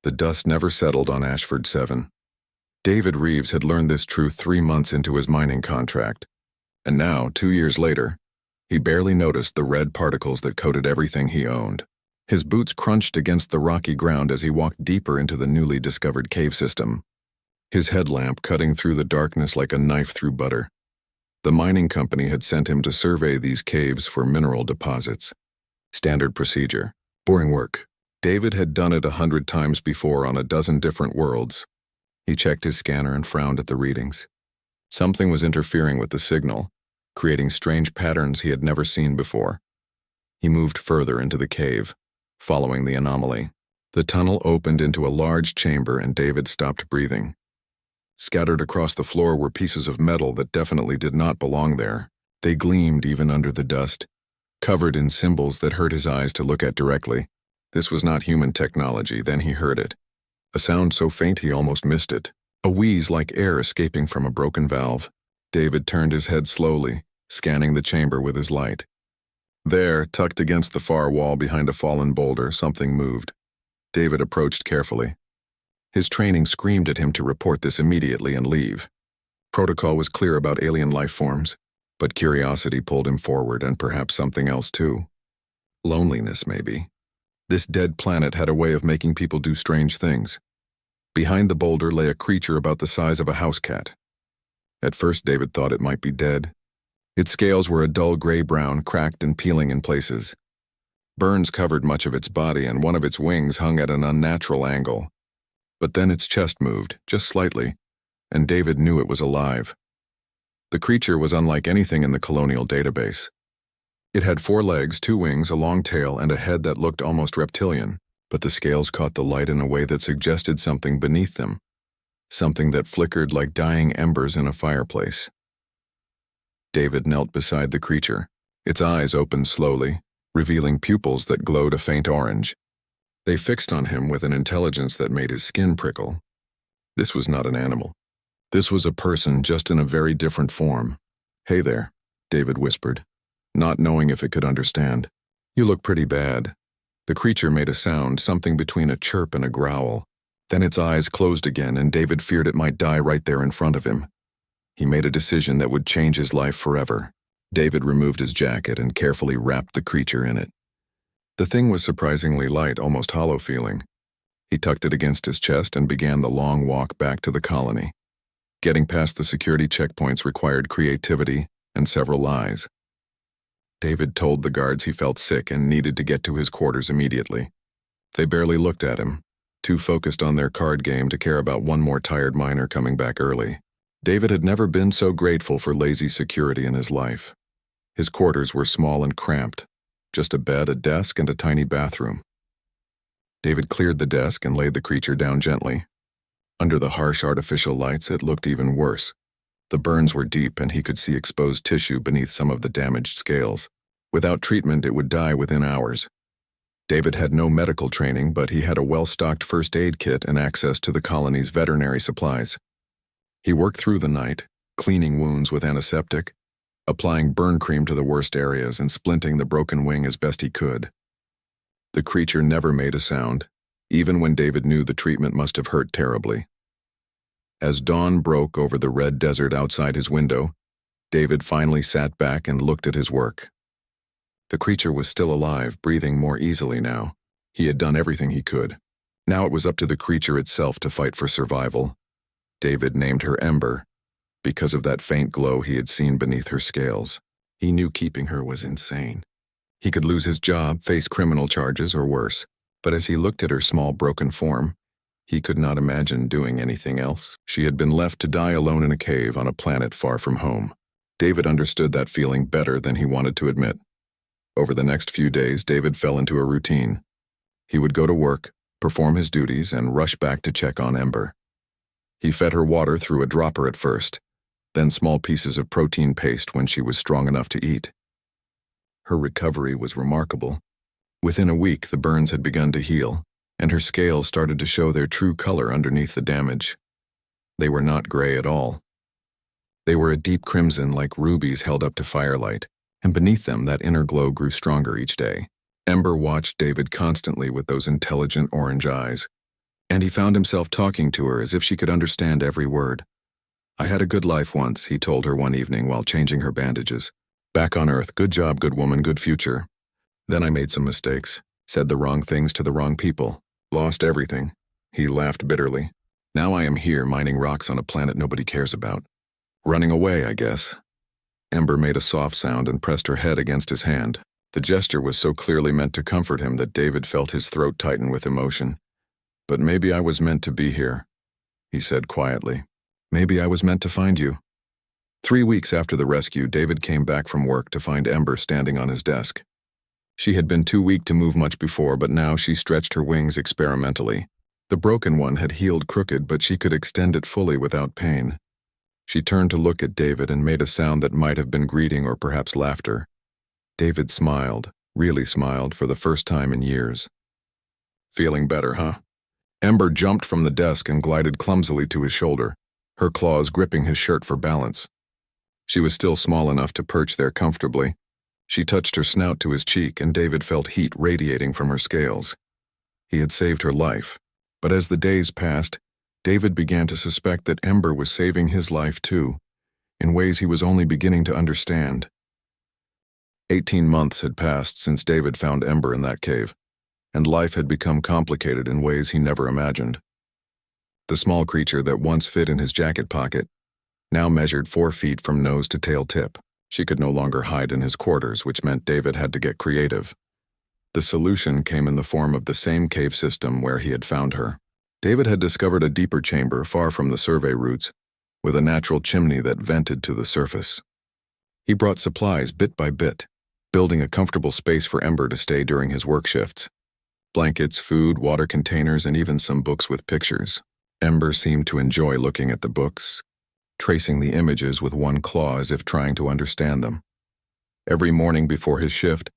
The dust never settled on Ashford 7. David Reeves had learned this truth 3 months into his mining contract. And now, 2 years later, he barely noticed the red particles that coated everything he owned. His boots crunched against the rocky ground as he walked deeper into the newly discovered cave system, his headlamp cutting through the darkness like a knife through butter. The mining company had sent him to survey these caves for mineral deposits. Standard procedure. Boring work. David had done it 100 times before on a dozen different worlds. He checked his scanner and frowned at the readings. Something was interfering with the signal, creating strange patterns he had never seen before. He moved further into the cave, following the anomaly. The tunnel opened into a large chamber and David stopped breathing. Scattered across the floor were pieces of metal that definitely did not belong there. They gleamed even under the dust, covered in symbols that hurt his eyes to look at directly. This was not human technology. Then he heard it. A sound so faint he almost missed it. A wheeze like air escaping from a broken valve. David turned his head slowly, scanning the chamber with his light. There, tucked against the far wall behind a fallen boulder, something moved. David approached carefully. His training screamed at him to report this immediately and leave. Protocol was clear about alien life forms, but curiosity pulled him forward, and perhaps something else too. Loneliness, maybe. This dead planet had a way of making people do strange things. Behind the boulder lay a creature about the size of a house cat. At first David thought it might be dead. Its scales were a dull gray-brown, cracked and peeling in places. Burns covered much of its body, and one of its wings hung at an unnatural angle. But then its chest moved, just slightly, and David knew it was alive. The creature was unlike anything in the colonial database. It had 4 legs, 2 wings, a long tail, and a head that looked almost reptilian, but the scales caught the light in a way that suggested something beneath them, something that flickered like dying embers in a fireplace. David knelt beside the creature. Its eyes opened slowly, revealing pupils that glowed a faint orange. They fixed on him with an intelligence that made his skin prickle. This was not an animal. This was a person, just in a very different form. "Hey there," David whispered, not knowing if it could understand. "You look pretty bad." The creature made a sound, something between a chirp and a growl. Then its eyes closed again, and David feared it might die right there in front of him. He made a decision that would change his life forever. David removed his jacket and carefully wrapped the creature in it. The thing was surprisingly light, almost hollow feeling. He tucked it against his chest and began the long walk back to the colony. Getting past the security checkpoints required creativity and several lies. David told the guards he felt sick and needed to get to his quarters immediately. They barely looked at him, too focused on their card game to care about one more tired miner coming back early. David had never been so grateful for lazy security in his life. His quarters were small and cramped, just a bed, a desk, and a tiny bathroom. David cleared the desk and laid the creature down gently. Under the harsh artificial lights, it looked even worse. The burns were deep, and he could see exposed tissue beneath some of the damaged scales. Without treatment, it would die within hours. David had no medical training, but he had a well-stocked first aid kit and access to the colony's veterinary supplies. He worked through the night, cleaning wounds with antiseptic, applying burn cream to the worst areas, and splinting the broken wing as best he could. The creature never made a sound, even when David knew the treatment must have hurt terribly. As dawn broke over the red desert outside his window, David finally sat back and looked at his work. The creature was still alive, breathing more easily now. He had done everything he could. Now it was up to the creature itself to fight for survival. David named her Ember, because of that faint glow he had seen beneath her scales. He knew keeping her was insane. He could lose his job, face criminal charges, or worse. But as he looked at her small, broken form, he could not imagine doing anything else. She had been left to die alone in a cave on a planet far from home. David understood that feeling better than he wanted to admit. Over the next few days, David fell into a routine. He would go to work, perform his duties, and rush back to check on Ember. He fed her water through a dropper at first, then small pieces of protein paste when she was strong enough to eat. Her recovery was remarkable. Within a week, the burns had begun to heal, and her scales started to show their true color underneath the damage. They were not gray at all. They were a deep crimson like rubies held up to firelight, and beneath them that inner glow grew stronger each day. Ember watched David constantly with those intelligent orange eyes. And he found himself talking to her as if she could understand every word. "I had a good life once," he told her one evening while changing her bandages. "Back on Earth, good job, good woman, good future. Then I made some mistakes, said the wrong things to the wrong people, lost everything." He laughed bitterly. "Now I am here mining rocks on a planet nobody cares about. Running away, I guess." Ember made a soft sound and pressed her head against his hand. The gesture was so clearly meant to comfort him that David felt his throat tighten with emotion. "But maybe I was meant to be here," he said quietly. "Maybe I was meant to find you." 3 weeks after the rescue, David came back from work to find Ember standing on his desk. She had been too weak to move much before, but now she stretched her wings experimentally. The broken one had healed crooked, but she could extend it fully without pain. She turned to look at David and made a sound that might have been greeting or perhaps laughter. David smiled, really smiled, for the first time in years. "Feeling better, huh?" Ember jumped from the desk and glided clumsily to his shoulder, her claws gripping his shirt for balance. She was still small enough to perch there comfortably. She touched her snout to his cheek, and David felt heat radiating from her scales. He had saved her life, but as the days passed, David began to suspect that Ember was saving his life too, in ways he was only beginning to understand. 18 months had passed since David found Ember in that cave, and life had become complicated in ways he never imagined. The small creature that once fit in his jacket pocket now measured 4 feet from nose to tail tip. She could no longer hide in his quarters, which meant David had to get creative. The solution came in the form of the same cave system where he had found her. David had discovered a deeper chamber far from the survey routes, with a natural chimney that vented to the surface. He brought supplies bit by bit, building a comfortable space for Ember to stay during his work shifts. Blankets, food, water containers, and even some books with pictures. Ember seemed to enjoy looking at the books, tracing the images with one claw as if trying to understand them. Every morning before his shift,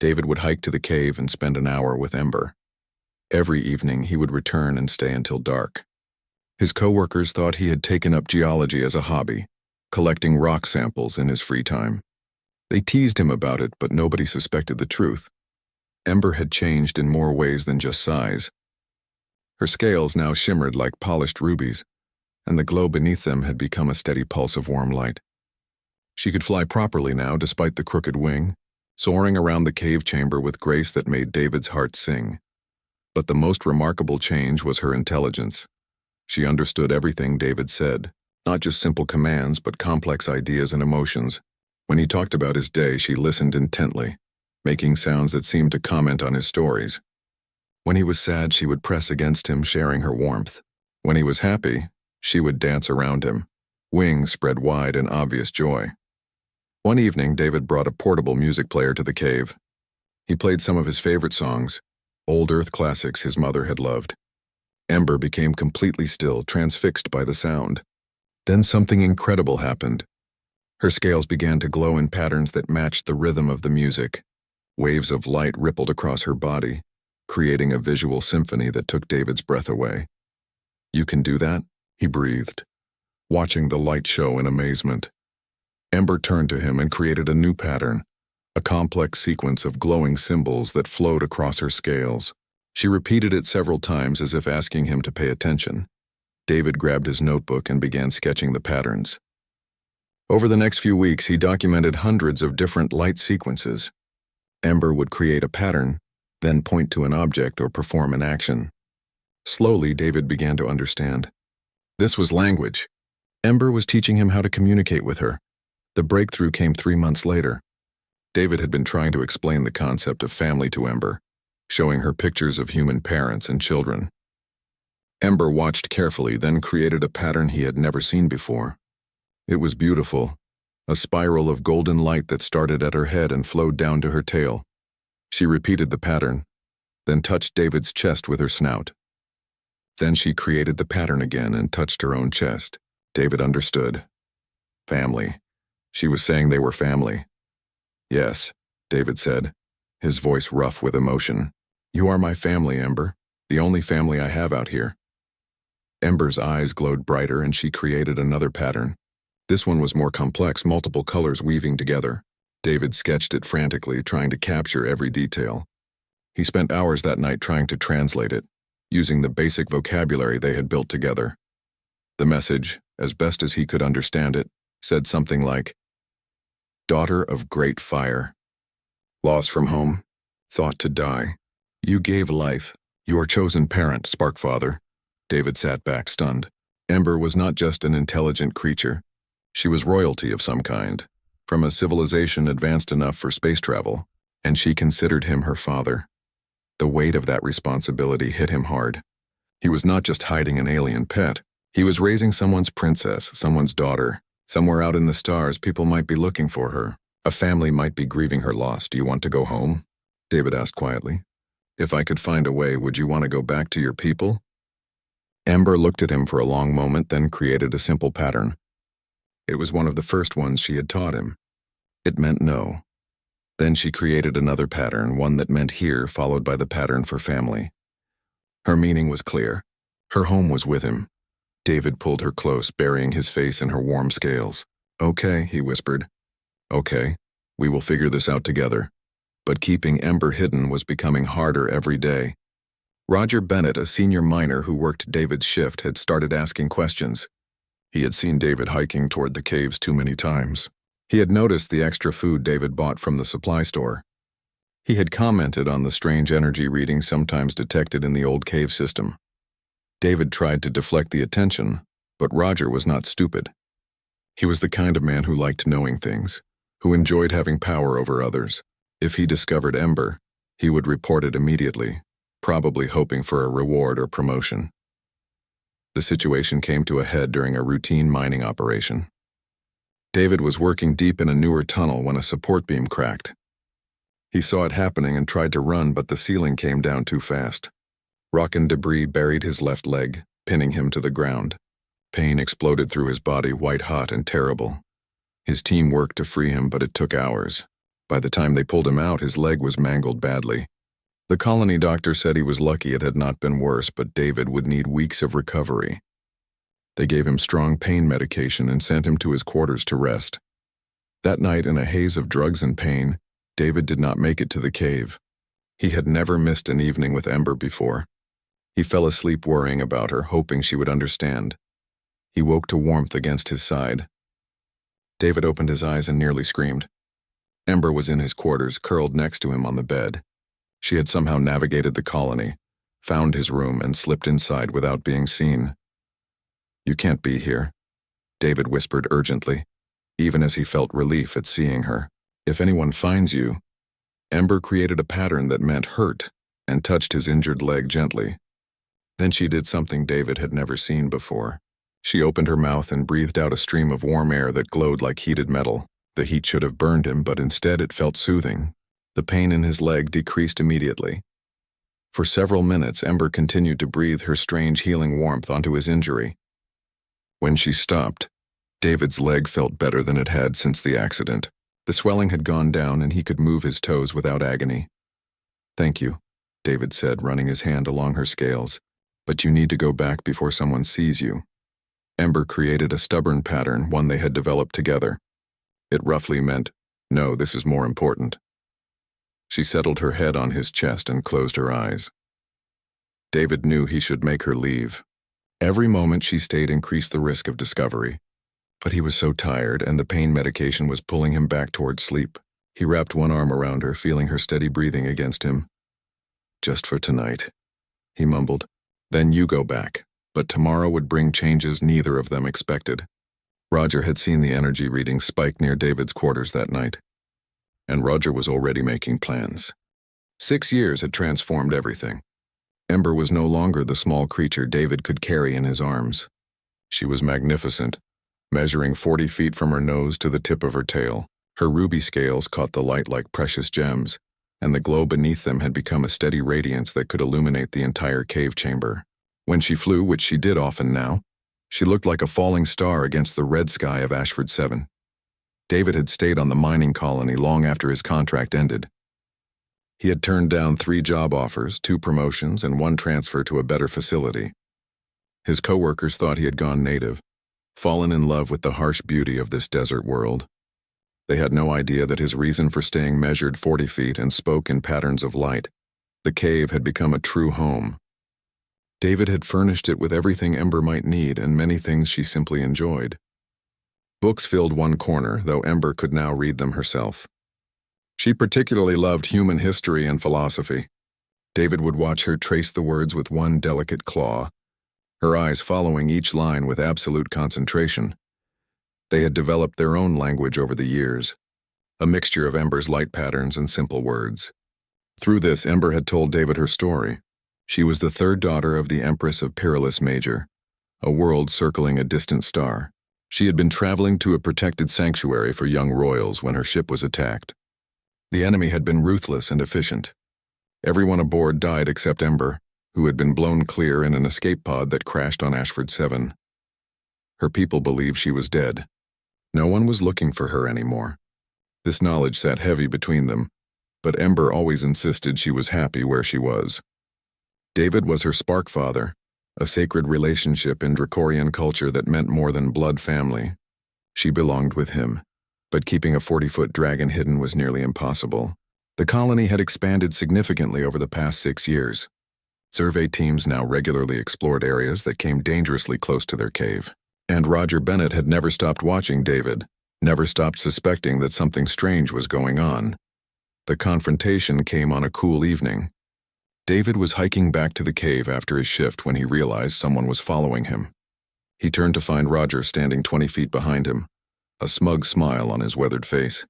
David would hike to the cave and spend an hour with Ember. Every evening he would return and stay until dark. His coworkers thought he had taken up geology as a hobby, collecting rock samples in his free time. They teased him about it, but nobody suspected the truth. Ember had changed in more ways than just size. Her scales now shimmered like polished rubies, and the glow beneath them had become a steady pulse of warm light. She could fly properly now despite the crooked wing, soaring around the cave chamber with grace that made David's heart sing. But the most remarkable change was her intelligence. She understood everything David said, not just simple commands, but complex ideas and emotions. When he talked about his day, she listened intently, making sounds that seemed to comment on his stories. When he was sad, she would press against him, sharing her warmth. When he was happy, she would dance around him, wings spread wide in obvious joy. One evening, David brought a portable music player to the cave. He played some of his favorite songs, old Earth classics his mother had loved. Ember became completely still, transfixed by the sound. Then something incredible happened. Her scales began to glow in patterns that matched the rhythm of the music. Waves of light rippled across her body, creating a visual symphony that took David's breath away. "You can do that?" he breathed, watching the light show in amazement. Ember turned to him and created a new pattern, a complex sequence of glowing symbols that flowed across her scales. She repeated it several times as if asking him to pay attention. David grabbed his notebook and began sketching the patterns. Over the next few weeks, he documented hundreds of different light sequences. Ember would create a pattern, then point to an object or perform an action. Slowly, David began to understand. This was language. Ember was teaching him how to communicate with her. The breakthrough came 3 months later. David had been trying to explain the concept of family to Ember, showing her pictures of human parents and children. Ember watched carefully, then created a pattern he had never seen before. It was beautiful, a spiral of golden light that started at her head and flowed down to her tail. She repeated the pattern, then touched David's chest with her snout. Then she created the pattern again and touched her own chest. David understood. Family. She was saying they were family. "Yes," David said, his voice rough with emotion. "You are my family, Ember, the only family I have out here." Ember's eyes glowed brighter and she created another pattern. This one was more complex, multiple colors weaving together. David sketched it frantically, trying to capture every detail. He spent hours that night trying to translate it, using the basic vocabulary they had built together. The message, as best as he could understand it, said something like, "Daughter of great fire. Lost from home, thought to die. You gave life. Your chosen parent, Sparkfather." David sat back, stunned. Ember was not just an intelligent creature. She was royalty of some kind, from a civilization advanced enough for space travel, and she considered him her father. The weight of that responsibility hit him hard. He was not just hiding an alien pet. He was raising someone's princess, someone's daughter. Somewhere out in the stars, people might be looking for her. A family might be grieving her loss. "Do you want to go home?" David asked quietly. "If I could find a way, would you want to go back to your people?" Ember looked at him for a long moment, then created a simple pattern. It was one of the first ones she had taught him. It meant no. Then she created another pattern, one that meant here, followed by the pattern for family. Her meaning was clear. Her home was with him. David pulled her close, burying his face in her warm scales. "Okay," he whispered. "Okay, we will figure this out together." But keeping Ember hidden was becoming harder every day. Roger Bennett, a senior miner who worked David's shift, had started asking questions. He had seen David hiking toward the caves too many times. He had noticed the extra food David bought from the supply store. He had commented on the strange energy readings sometimes detected in the old cave system. David tried to deflect the attention, but Roger was not stupid. He was the kind of man who liked knowing things, who enjoyed having power over others. If he discovered Ember, he would report it immediately, probably hoping for a reward or promotion. The situation came to a head during a routine mining operation. David was working deep in a newer tunnel when a support beam cracked. He saw it happening and tried to run, but the ceiling came down too fast. Rock and debris buried his left leg, pinning him to the ground. Pain exploded through his body, white-hot and terrible. His team worked to free him, but it took hours. By the time they pulled him out, his leg was mangled badly. The colony doctor said he was lucky it had not been worse, but David would need weeks of recovery. They gave him strong pain medication and sent him to his quarters to rest. That night, in a haze of drugs and pain, David did not make it to the cave. He had never missed an evening with Ember before. He fell asleep worrying about her, hoping she would understand. He woke to warmth against his side. David opened his eyes and nearly screamed. Ember was in his quarters, curled next to him on the bed. She had somehow navigated the colony, found his room, and slipped inside without being seen. "You can't be here," David whispered urgently, even as he felt relief at seeing her. "If anyone finds you..." Ember created a pattern that meant hurt and touched his injured leg gently. Then she did something David had never seen before. She opened her mouth and breathed out a stream of warm air that glowed like heated metal. The heat should have burned him, but instead it felt soothing. The pain in his leg decreased immediately. For several minutes, Ember continued to breathe her strange healing warmth onto his injury. When she stopped, David's leg felt better than it had since the accident. The swelling had gone down and he could move his toes without agony. "Thank you," David said, running his hand along her scales. "But you need to go back before someone sees you." Ember created a stubborn pattern, one they had developed together. It roughly meant, "No, this is more important." She settled her head on his chest and closed her eyes. David knew he should make her leave. Every moment she stayed increased the risk of discovery. But he was so tired, and the pain medication was pulling him back toward sleep. He wrapped one arm around her, feeling her steady breathing against him. "Just for tonight," he mumbled. "Then you go back." But tomorrow would bring changes neither of them expected. Roger had seen the energy reading spike near David's quarters that night. And Roger was already making plans. 6 years had transformed everything. Ember was no longer the small creature David could carry in his arms. She was magnificent, measuring 40 feet from her nose to the tip of her tail. Her ruby scales caught the light like precious gems, and the glow beneath them had become a steady radiance that could illuminate the entire cave chamber. When she flew, which she did often now, she looked like a falling star against the red sky of Ashford 7. David had stayed on the mining colony long after his contract ended. He had turned down 3 job offers, 2 promotions, and 1 transfer to a better facility. His coworkers thought he had gone native, fallen in love with the harsh beauty of this desert world. They had no idea that his reason for staying measured 40 feet and spoke in patterns of light. The cave had become a true home. David had furnished it with everything Ember might need and many things she simply enjoyed. Books filled one corner, though Ember could now read them herself. She particularly loved human history and philosophy. David would watch her trace the words with one delicate claw, her eyes following each line with absolute concentration. They had developed their own language over the years, a mixture of Ember's light patterns and simple words. Through this, Ember had told David her story. She was the third daughter of the Empress of Perilous Major, a world circling a distant star. She had been traveling to a protected sanctuary for young royals when her ship was attacked. The enemy had been ruthless and efficient. Everyone aboard died except Ember, who had been blown clear in an escape pod that crashed on Ashford 7. Her people believed she was dead. No one was looking for her anymore. This knowledge sat heavy between them, but Ember always insisted she was happy where she was. David was her spark father, a sacred relationship in Dracorian culture that meant more than blood family. She belonged with him, but keeping a 40-foot dragon hidden was nearly impossible. The colony had expanded significantly over the past 6 years. Survey teams now regularly explored areas that came dangerously close to their cave. And Roger Bennett had never stopped watching David, never stopped suspecting that something strange was going on. The confrontation came on a cool evening. David was hiking back to the cave after his shift when he realized someone was following him. He turned to find Roger standing 20 feet behind him, a smug smile on his weathered face.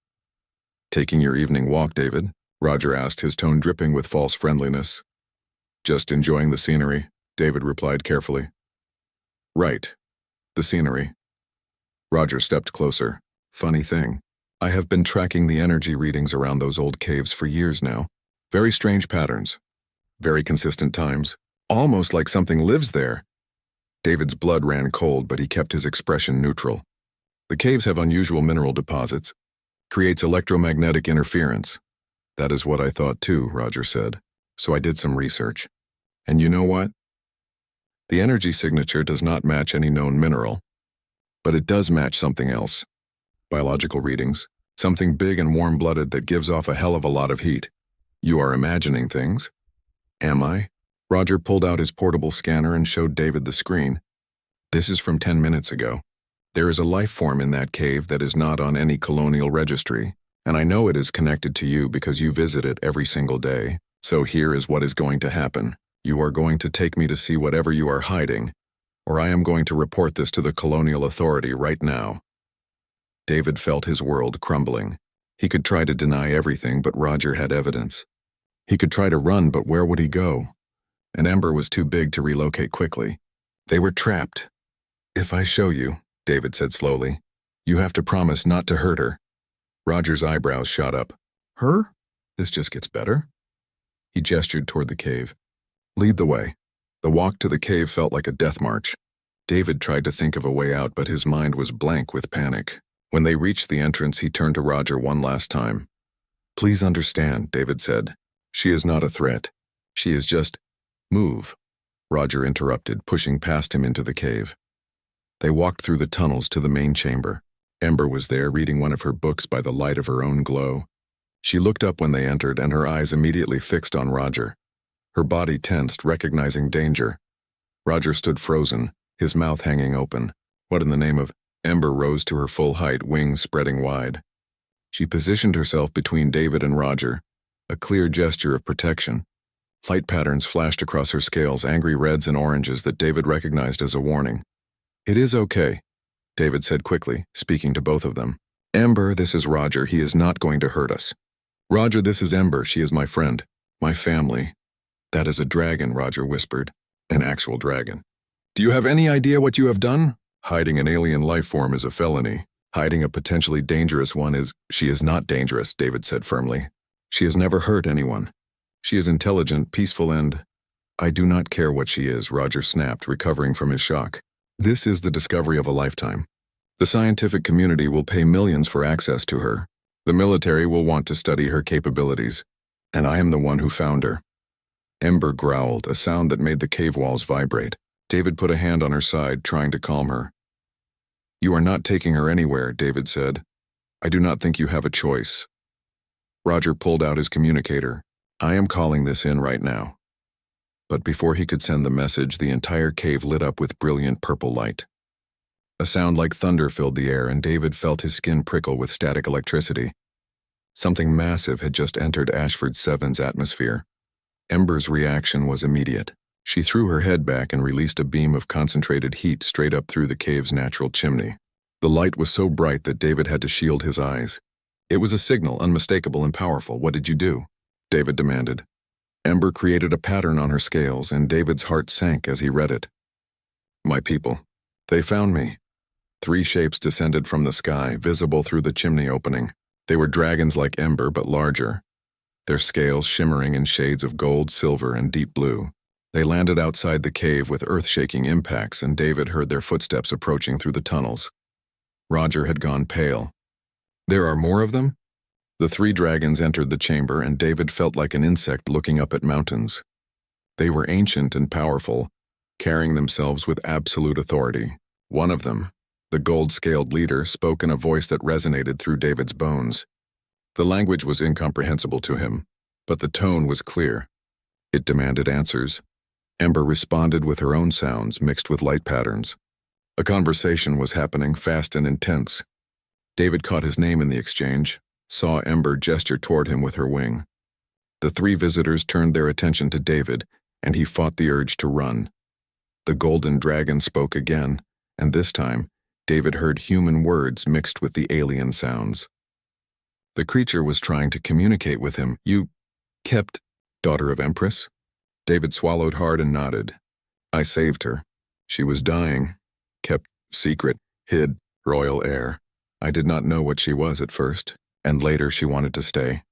"Taking your evening walk, David?" Roger asked, his tone dripping with false friendliness. "Just enjoying the scenery," David replied carefully. "Right. The scenery." Roger stepped closer. "Funny thing. I have been tracking the energy readings around those old caves for years now. Very strange patterns. Very consistent times. Almost like something lives there." David's blood ran cold, but he kept his expression neutral. "The caves have unusual mineral deposits. Creates electromagnetic interference." "That is what I thought too," Roger said. "So I did some research. And you know what? The energy signature does not match any known mineral, but it does match something else. Biological readings. Something big and warm-blooded that gives off a hell of a lot of heat." "You are imagining things." "Am I?" Roger pulled out his portable scanner and showed David the screen. "This is from 10 minutes ago. There is a life form in that cave that is not on any colonial registry, and I know it is connected to you because you visit it every single day. So here is what is going to happen. You are going to take me to see whatever you are hiding, or I am going to report this to the colonial authority right now." David felt his world crumbling. He could try to deny everything, but Roger had evidence. He could try to run, but where would he go? And Ember was too big to relocate quickly. They were trapped. "If I show you," David said slowly, "you have to promise not to hurt her." Roger's eyebrows shot up. "Her? This just gets better." He gestured toward the cave. "Lead the way." The walk to the cave felt like a death march. David tried to think of a way out, but his mind was blank with panic. When they reached the entrance, he turned to Roger one last time. "Please understand," David said. "She is not a threat. She is just—" "Move," Roger interrupted, pushing past him into the cave. They walked through the tunnels to the main chamber. Ember was there reading one of her books by the light of her own glow. She looked up when they entered, and her eyes immediately fixed on Roger. Her body tensed, recognizing danger. Roger stood frozen, his mouth hanging open. What in the name of— Ember rose to her full height, wings spreading wide. She positioned herself between David and Roger, a clear gesture of protection. Light patterns flashed across her scales, angry reds and oranges that David recognized as a warning. "It is okay," David said quickly, speaking to both of them. "Ember, this is Roger. He is not going to hurt us." "Roger, this is Ember. She is my friend. My family." "That is a dragon," Roger whispered. "An actual dragon." "Do you have any idea what you have done?" "Hiding an alien life form is a felony. Hiding a potentially dangerous one is—" "She is not dangerous," David said firmly. "She has never hurt anyone. She is intelligent, peaceful, and—" "I do not care what she is," Roger snapped, recovering from his shock. "This is the discovery of a lifetime. The scientific community will pay millions for access to her. The military will want to study her capabilities. And I am the one who found her." Ember growled, a sound that made the cave walls vibrate. David put a hand on her side, trying to calm her. "You are not taking her anywhere," David said. "I do not think you have a choice." Roger pulled out his communicator. "I am calling this in right now." But before he could send the message, the entire cave lit up with brilliant purple light. A sound like thunder filled the air, and David felt his skin prickle with static electricity. Something massive had just entered Ashford 7's atmosphere. Ember's reaction was immediate. She threw her head back and released a beam of concentrated heat straight up through the cave's natural chimney. The light was so bright that David had to shield his eyes. It was a signal, unmistakable and powerful. "What did you do?" David demanded. Ember created a pattern on her scales, and David's heart sank as he read it. "My people. They found me." 3 shapes descended from the sky, visible through the chimney opening. They were dragons like Ember, but larger, their scales shimmering in shades of gold, silver, and deep blue. They landed outside the cave with earth-shaking impacts, and David heard their footsteps approaching through the tunnels. Roger had gone pale. "There are more of them?" The 3 dragons entered the chamber, and David felt like an insect looking up at mountains. They were ancient and powerful, carrying themselves with absolute authority. One of them, the gold-scaled leader, spoke in a voice that resonated through David's bones. The language was incomprehensible to him, but the tone was clear. It demanded answers. Ember responded with her own sounds mixed with light patterns. A conversation was happening, fast and intense. David caught his name in the exchange, saw Ember gesture toward him with her wing. The 3 visitors turned their attention to David, and he fought the urge to run. The golden dragon spoke again, and this time, David heard human words mixed with the alien sounds. The creature was trying to communicate with him. "You kept daughter of Empress?" David swallowed hard and nodded. "I saved her. She was dying. Kept secret, hid, royal heir. I did not know what she was at first, and later she wanted to stay."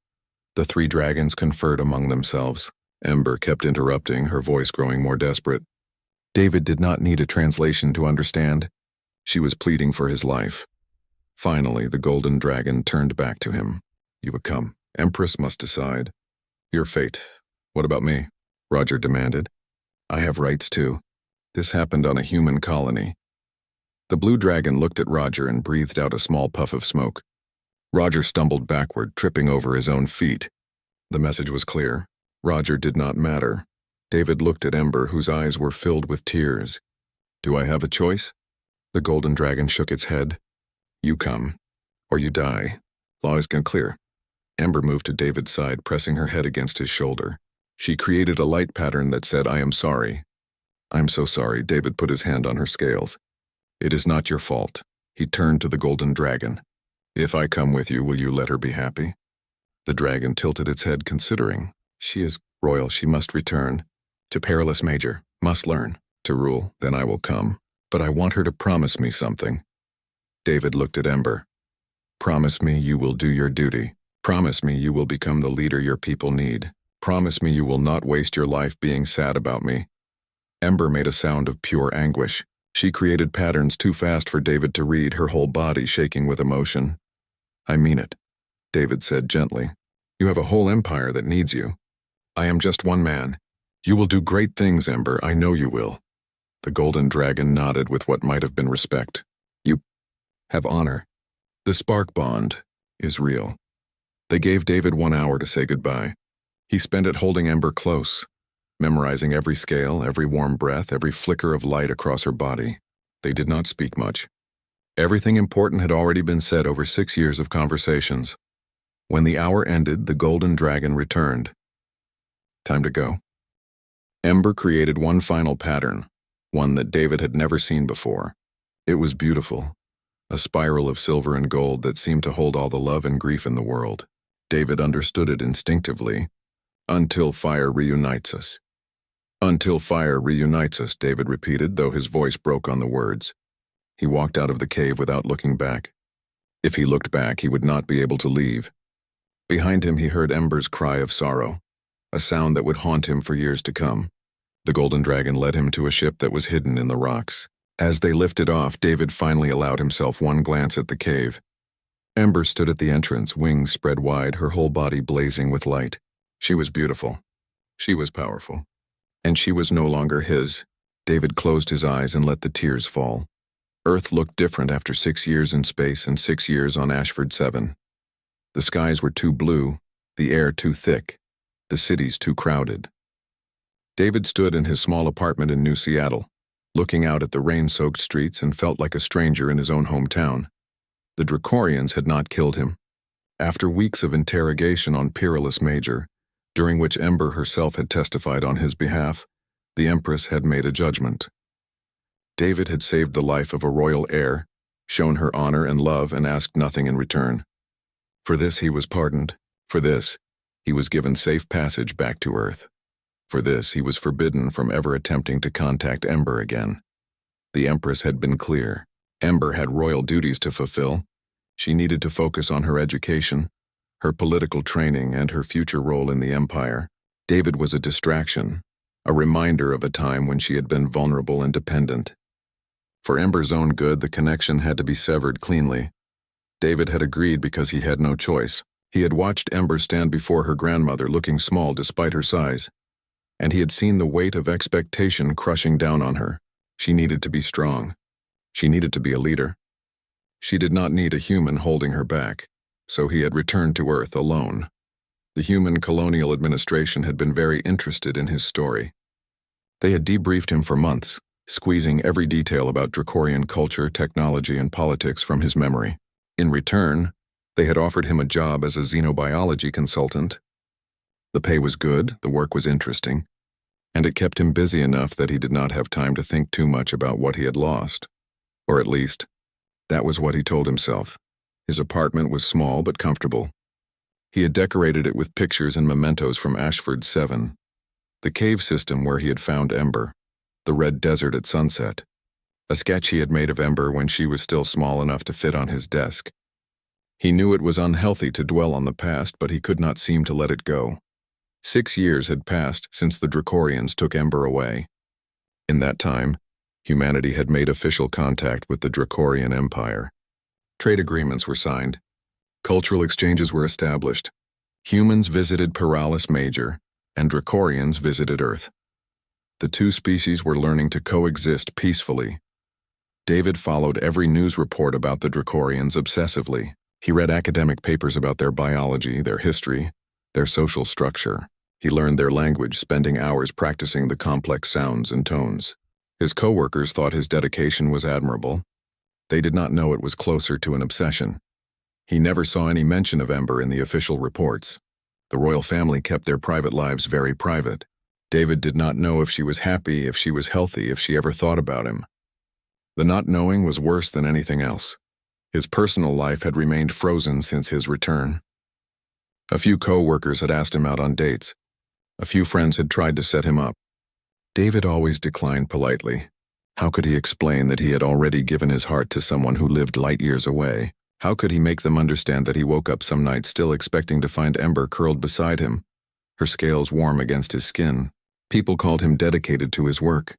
The 3 dragons conferred among themselves. Ember kept interrupting, her voice growing more desperate. David did not need a translation to understand. She was pleading for his life. Finally, the golden dragon turned back to him. "You would come. Empress must decide. Your fate. What about me?" Roger demanded. "I have rights too. This happened on a human colony." The blue dragon looked at Roger and breathed out a small puff of smoke. Roger stumbled backward, tripping over his own feet. The message was clear. Roger did not matter. David looked at Ember, whose eyes were filled with tears. "Do I have a choice?" The golden dragon shook its head. "You come, or you die. Law is clear." Ember moved to David's side, pressing her head against his shoulder. She created a light pattern that said, "I am sorry." "I'm so sorry." David put his hand on her scales. "It is not your fault." He turned to the golden dragon. "If I come with you, will you let her be happy?" The dragon tilted its head, considering. "She is royal. She must return. To Perilous Major. Must learn. To rule. Then I will come. But I want her to promise me something." David looked at Ember. "Promise me you will do your duty. Promise me you will become the leader your people need. Promise me you will not waste your life being sad about me." Ember made a sound of pure anguish. She created patterns too fast for David to read, her whole body shaking with emotion. "I mean it," David said gently. "You have a whole empire that needs you. I am just one man. You will do great things, Ember. I know you will." The golden dragon nodded with what might have been respect. "You have honor. The spark bond is real." They gave David 1 hour to say goodbye. He spent it holding Ember close, memorizing every scale, every warm breath, every flicker of light across her body. They did not speak much. Everything important had already been said over 6 years of conversations. When the hour ended, the golden dragon returned. "Time to go." Ember created one final pattern, one that David had never seen before. It was beautiful, a spiral of silver and gold that seemed to hold all the love and grief in the world. David understood it instinctively. "Until fire reunites us." "Until fire reunites us," David repeated, though his voice broke on the words. He walked out of the cave without looking back. If he looked back, he would not be able to leave. Behind him, he heard Ember's cry of sorrow, a sound that would haunt him for years to come. The golden dragon led him to a ship that was hidden in the rocks. As they lifted off, David finally allowed himself one glance at the cave. Ember stood at the entrance, wings spread wide, her whole body blazing with light. She was beautiful. She was powerful. And she was no longer his. David closed his eyes and let the tears fall. Earth looked different after 6 years in space and 6 years on Ashford 7. The skies were too blue, the air too thick, the cities too crowded. David stood in his small apartment in New Seattle, looking out at the rain-soaked streets and felt like a stranger in his own hometown. The Dracorians had not killed him. After weeks of interrogation on Peerless Major, during which Ember herself had testified on his behalf, the Empress had made a judgment. David had saved the life of a royal heir, shown her honor and love, and asked nothing in return. For this he was pardoned. For this, he was given safe passage back to Earth. For this, he was forbidden from ever attempting to contact Ember again. The Empress had been clear. Ember had royal duties to fulfill. She needed to focus on her education, her political training, and her future role in the Empire. David was a distraction, a reminder of a time when she had been vulnerable and dependent. For Ember's own good, the connection had to be severed cleanly. David had agreed because he had no choice. He had watched Ember stand before her grandmother looking small despite her size, and he had seen the weight of expectation crushing down on her. She needed to be strong. She needed to be a leader. She did not need a human holding her back, so he had returned to Earth alone. The human colonial administration had been very interested in his story. They had debriefed him for months, squeezing every detail about Dracorian culture, technology, and politics from his memory. In return, they had offered him a job as a xenobiology consultant. The pay was good, the work was interesting, and it kept him busy enough that he did not have time to think too much about what he had lost. Or at least, that was what he told himself. His apartment was small but comfortable. He had decorated it with pictures and mementos from Ashford 7, the cave system where he had found Ember, the red desert at sunset, a sketch he had made of Ember when she was still small enough to fit on his desk. He knew it was unhealthy to dwell on the past, but he could not seem to let it go. 6 years had passed since the Dracorians took Ember away. In that time, humanity had made official contact with the Dracorian Empire. Trade agreements were signed. Cultural exchanges were established. Humans visited Peerless Major, and Dracorians visited Earth. The two species were learning to coexist peacefully. David followed every news report about the Dracorians obsessively. He read academic papers about their biology, their history, their social structure. He learned their language, spending hours practicing the complex sounds and tones. His co-workers thought his dedication was admirable. They did not know it was closer to an obsession. He never saw any mention of Ember in the official reports. The royal family kept their private lives very private. David did not know if she was happy, if she was healthy, if she ever thought about him. The not knowing was worse than anything else. His personal life had remained frozen since his return. A few co-workers had asked him out on dates. A few friends had tried to set him up. David always declined politely. How could he explain that he had already given his heart to someone who lived light years away? How could he make them understand that he woke up some night still expecting to find Ember curled beside him, her scales warm against his skin? People called him dedicated to his work.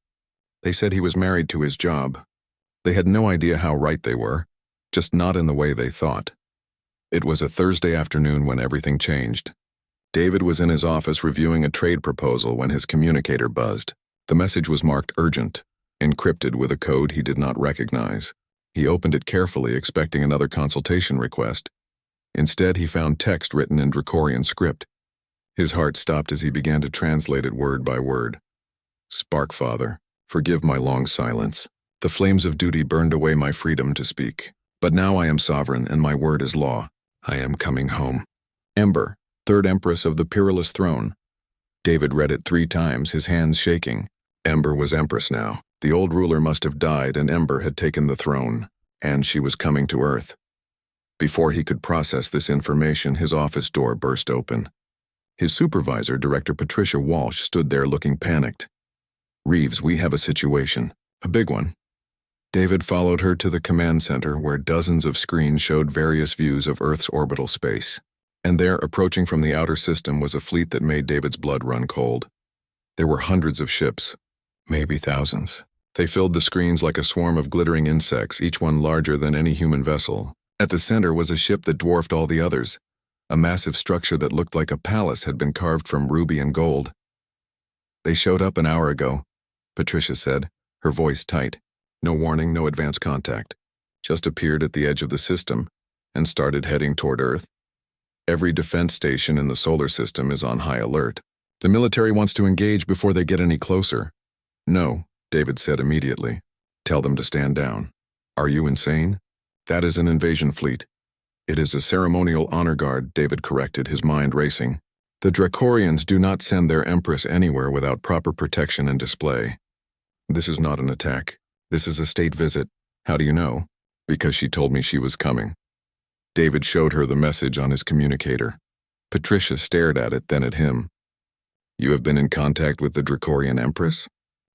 They said he was married to his job. They had no idea how right they were, just not in the way they thought. It was a Thursday afternoon when everything changed. David was in his office reviewing a trade proposal when his communicator buzzed. The message was marked urgent, encrypted with a code he did not recognize. He opened it carefully, expecting another consultation request. Instead, he found text written in Dracorian script. His heart stopped as he began to translate it word by word. Sparkfather, forgive my long silence. The flames of duty burned away my freedom to speak. But now I am sovereign, and my word is law. I am coming home. Ember, third Empress of the Peerless Throne. David read it 3 times, his hands shaking. Ember was Empress now. The old ruler must have died, and Ember had taken the throne, and she was coming to Earth. Before he could process this information, his office door burst open. His supervisor, Director Patricia Walsh, stood there looking panicked. Reeves, we have a situation. A big one. David followed her to the command center, where dozens of screens showed various views of Earth's orbital space. And there, approaching from the outer system, was a fleet that made David's blood run cold. There were hundreds of ships, maybe thousands. They filled the screens like a swarm of glittering insects, each one larger than any human vessel. At the center was a ship that dwarfed all the others. A massive structure that looked like a palace had been carved from ruby and gold. They showed up an hour ago, Patricia said, her voice tight. No warning, no advance contact. Just appeared at the edge of the system and started heading toward Earth. Every defense station in the solar system is on high alert. The military wants to engage before they get any closer. No, David said immediately. Tell them to stand down. Are you insane? That is an invasion fleet. It is a ceremonial honor guard, David corrected, his mind racing. The Dracorians do not send their Empress anywhere without proper protection and display. This is not an attack. This is a state visit. How do you know? Because she told me she was coming. David showed her the message on his communicator. Patricia stared at it, then at him. You have been in contact with the Dracorian Empress?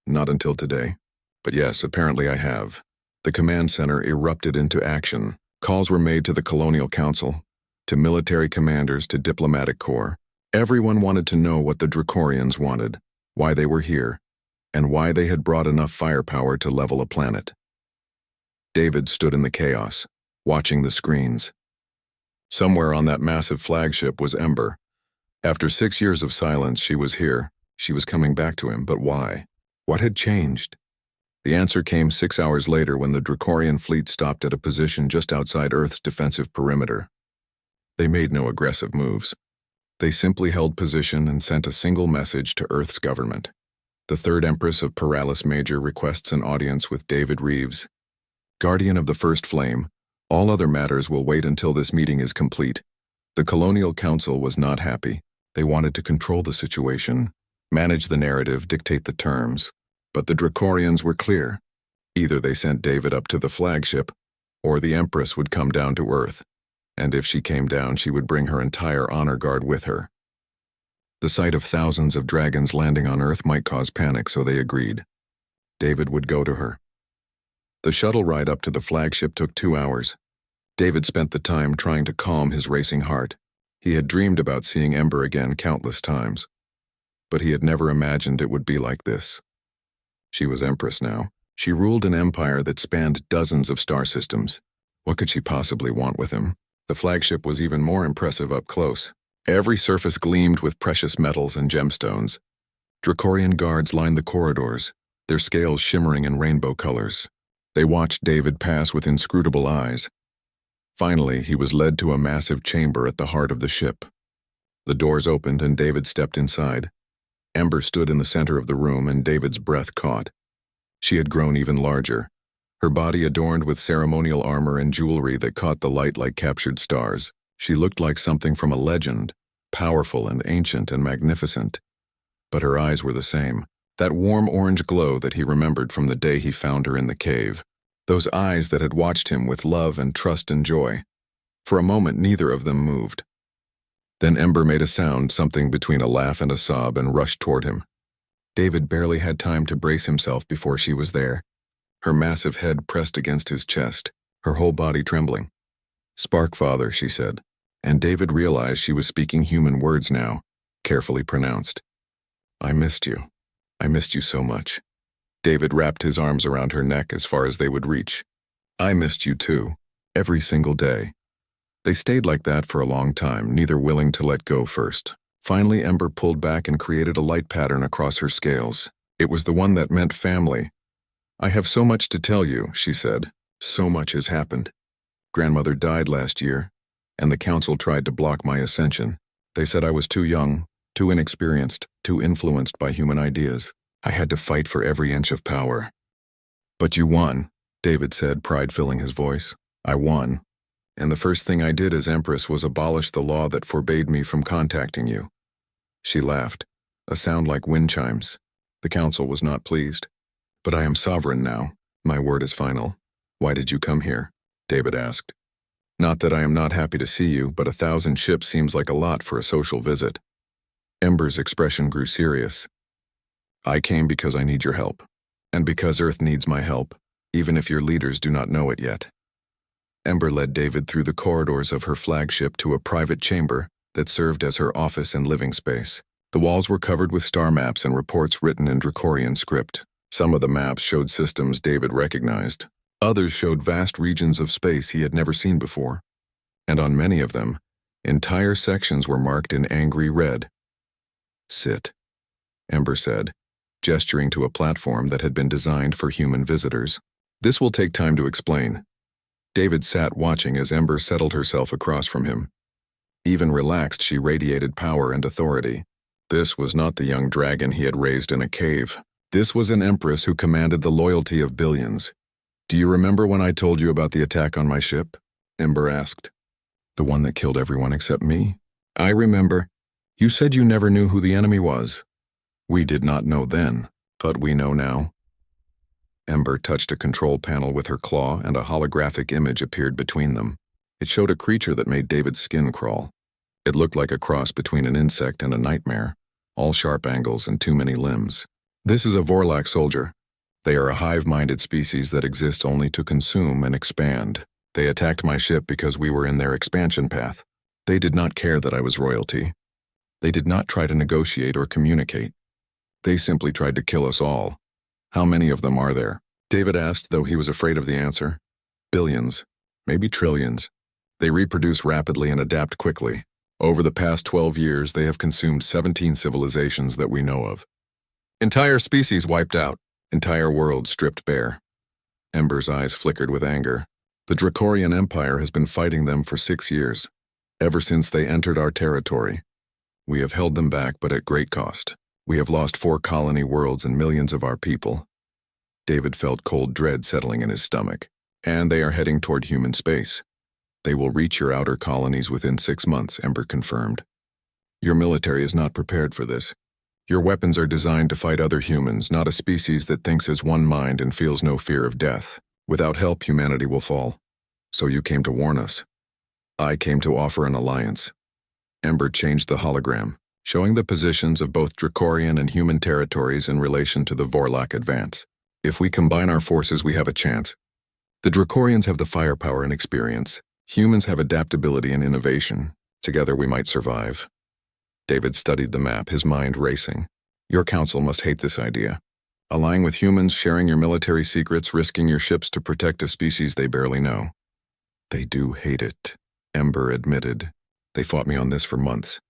Not until today. But yes, apparently I have. The command center erupted into action. Calls were made to the Colonial Council, to military commanders, to diplomatic corps. Everyone wanted to know what the Dracorians wanted, why they were here, and why they had brought enough firepower to level a planet. David stood in the chaos, watching the screens. Somewhere on that massive flagship was Ember. After 6 years of silence, she was here. She was coming back to him, but why? What had changed? The answer came 6 hours later when the Dracorian fleet stopped at a position just outside Earth's defensive perimeter. They made no aggressive moves. They simply held position and sent a single message to Earth's government. The Third Empress of Paralis Major requests an audience with David Reeves, Guardian of the First Flame. All other matters will wait until this meeting is complete. The Colonial Council was not happy. They wanted to control the situation, manage the narrative, dictate the terms. But the Dracorians were clear. Either they sent David up to the flagship, or the Empress would come down to Earth. And if she came down, she would bring her entire honor guard with her. The sight of thousands of dragons landing on Earth might cause panic, so they agreed. David would go to her. The shuttle ride up to the flagship took 2 hours. David spent the time trying to calm his racing heart. He had dreamed about seeing Ember again countless times. But he had never imagined it would be like this. She was Empress now. She ruled an empire that spanned dozens of star systems. What could she possibly want with him? The flagship was even more impressive up close. Every surface gleamed with precious metals and gemstones. Dracorian guards lined the corridors, their scales shimmering in rainbow colors. They watched David pass with inscrutable eyes. Finally, he was led to a massive chamber at the heart of the ship. The doors opened and David stepped inside. Ember stood in the center of the room and David's breath caught. She had grown even larger, her body adorned with ceremonial armor and jewelry that caught the light like captured stars. She looked like something from a legend, powerful and ancient and magnificent. But her eyes were the same, that warm orange glow that he remembered from the day he found her in the cave. Those eyes that had watched him with love and trust and joy. For a moment, neither of them moved. Then Ember made a sound, something between a laugh and a sob, and rushed toward him. David barely had time to brace himself before she was there. Her massive head pressed against his chest, her whole body trembling. "Sparkfather," she said, and David realized she was speaking human words now, carefully pronounced. "I missed you. I missed you so much." David wrapped his arms around her neck as far as they would reach. "I missed you too, every single day." They stayed like that for a long time, neither willing to let go first. Finally, Ember pulled back and created a light pattern across her scales. It was the one that meant family. "I have so much to tell you," she said. "So much has happened. Grandmother died last year, and the council tried to block my ascension. They said I was too young, too inexperienced, too influenced by human ideas. I had to fight for every inch of power." "But you won," David said, pride filling his voice. "I won. And the first thing I did as Empress was abolish the law that forbade me from contacting you." She laughed, a sound like wind chimes. The council was not pleased. "But I am sovereign now. My word is final. Why did you come here?" David asked. "Not that I am not happy to see you, but 1,000 ships seems like a lot for a social visit." Ember's expression grew serious. "I came because I need your help, and because Earth needs my help, even if your leaders do not know it yet." Ember led David through the corridors of her flagship to a private chamber that served as her office and living space. The walls were covered with star maps and reports written in Dracorian script. Some of the maps showed systems David recognized. Others showed vast regions of space he had never seen before. And on many of them, entire sections were marked in angry red. "Sit," Ember said, gesturing to a platform that had been designed for human visitors. "This will take time to explain." David sat watching as Ember settled herself across from him. Even relaxed, she radiated power and authority. This was not the young dragon he had raised in a cave. This was an empress who commanded the loyalty of billions. "Do you remember when I told you about the attack on my ship?" Ember asked. "The one that killed everyone except me?" "I remember. You said you never knew who the enemy was." "We did not know then, but we know now." Ember touched a control panel with her claw and a holographic image appeared between them. It showed a creature that made David's skin crawl. It looked like a cross between an insect and a nightmare, all sharp angles and too many limbs. "This is a Vorlac soldier. They are a hive-minded species that exist only to consume and expand. They attacked my ship because we were in their expansion path. They did not care that I was royalty. They did not try to negotiate or communicate. They simply tried to kill us all." "How many of them are there?" David asked, though he was afraid of the answer. "Billions, maybe trillions. They reproduce rapidly and adapt quickly. Over the past 12 years, they have consumed 17 civilizations that we know of. Entire species wiped out, entire worlds stripped bare." Ember's eyes flickered with anger. "The Dracorian Empire has been fighting them for 6 years, ever since they entered our territory. We have held them back, but at great cost. We have lost 4 colony worlds and millions of our people." David felt cold dread settling in his stomach. "And they are heading toward human space. They will reach your outer colonies within 6 months," Ember confirmed. "Your military is not prepared for this. Your weapons are designed to fight other humans, not a species that thinks as one mind and feels no fear of death. Without help, humanity will fall. So you came to warn us. I came to offer an alliance." Ember changed the hologram, showing the positions of both Dracorian and human territories in relation to the Vorlac advance. "If we combine our forces, we have a chance. The Dracorians have the firepower and experience. Humans have adaptability and innovation. Together we might survive." David studied the map, his mind racing. "Your council must hate this idea. Allying with humans, sharing your military secrets, risking your ships to protect a species they barely know." "They do hate it," Ember admitted. "They fought me on this for months.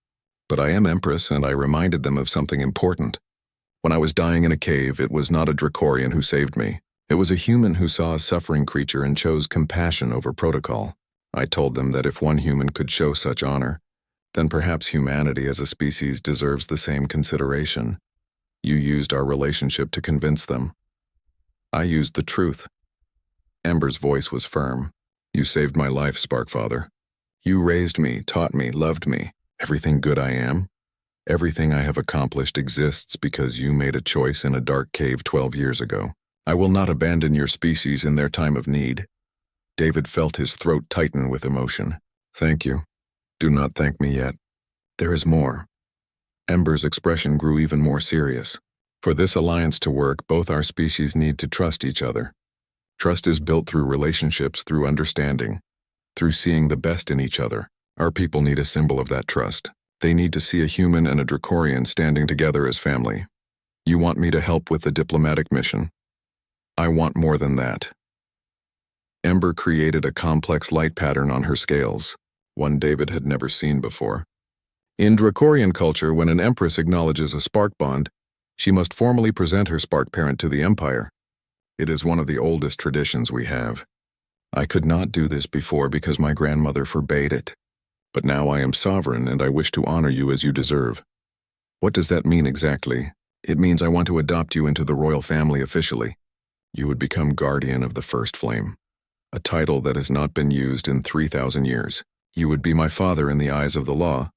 But I am Empress, and I reminded them of something important. When I was dying in a cave, it was not a Dracorian who saved me. It was a human who saw a suffering creature and chose compassion over protocol. I told them that if one human could show such honor, then perhaps humanity as a species deserves the same consideration. You used our relationship to convince them. I used the truth." Ember's voice was firm. "You saved my life, Sparkfather. You raised me, taught me, loved me. Everything good I am, everything I have accomplished exists because you made a choice in a dark cave 12 years ago. I will not abandon your species in their time of need." David felt his throat tighten with emotion. "Thank you. Do not thank me yet. There is more." Ember's expression grew even more serious. "For this alliance to work, both our species need to trust each other. Trust is built through relationships, through understanding, through seeing the best in each other. Our people need a symbol of that trust. They need to see a human and a Dracorian standing together as family. You want me to help with the diplomatic mission? I want more than that." Ember created a complex light pattern on her scales, one David had never seen before. In Dracorian culture, when an empress acknowledges a spark bond, she must formally present her spark parent to the Empire. It is one of the oldest traditions we have. I could not do this before because my grandmother forbade it. But now I am sovereign and I wish to honor you as you deserve. What does that mean exactly? It means I want to adopt you into the royal family officially. You would become guardian of the first flame, a title that has not been used in 3,000 years. You would be my father in the eyes of the law,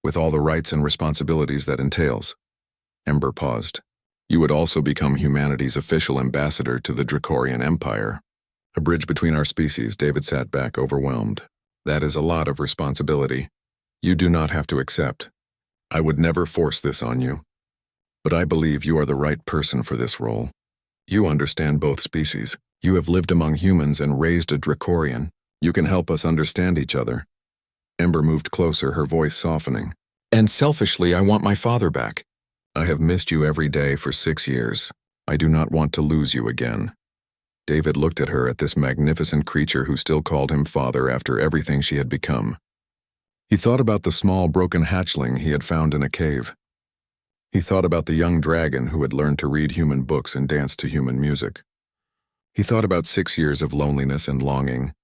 with all the rights and responsibilities that entails. Ember paused. You would also become humanity's official ambassador to the Dracorian Empire. A bridge between our species. David sat back, overwhelmed. That is a lot of responsibility. You do not have to accept. I would never force this on you. But I believe you are the right person for this role. You understand both species. You have lived among humans and raised a Dracorian. You can help us understand each other. Ember moved closer, her voice softening. And selfishly, I want my father back. I have missed you every day for 6 years. I do not want to lose you again. David looked at her, at this magnificent creature who still called him father after everything she had become. He thought about the small, broken hatchling he had found in a cave. He thought about the young dragon who had learned to read human books and dance to human music. He thought about 6 years of loneliness and longing.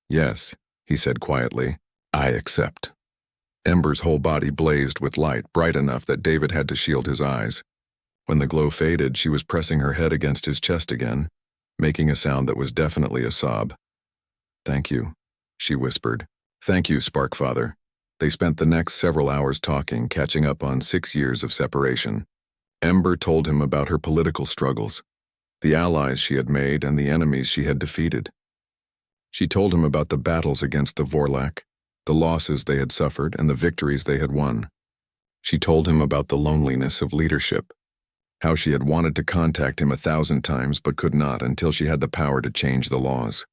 Yes, he said quietly, I accept. Ember's whole body blazed with light, bright enough that David had to shield his eyes. When the glow faded, she was pressing her head against his chest again, making a sound that was definitely a sob. "Thank you," she whispered. "Thank you, Sparkfather." They spent the next several hours talking, catching up on 6 years of separation. Ember told him about her political struggles, the allies she had made and the enemies she had defeated. She told him about the battles against the Vorlac, the losses they had suffered and the victories they had won. She told him about the loneliness of leadership, how she had wanted to contact him 1,000 times but could not until she had the power to change the laws.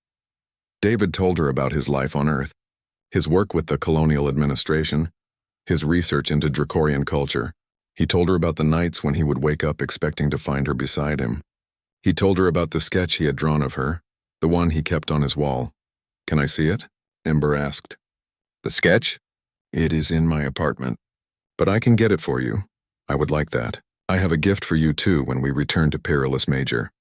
David told her about his life on Earth, his work with the colonial administration, his research into Dracorian culture. He told her about the nights when he would wake up expecting to find her beside him. He told her about the sketch he had drawn of her, the one he kept on his wall. "Can I see it?" Ember asked. "The sketch? It is in my apartment. But I can get it for you. I would like that. I have a gift for you too when we return to Perilous Major.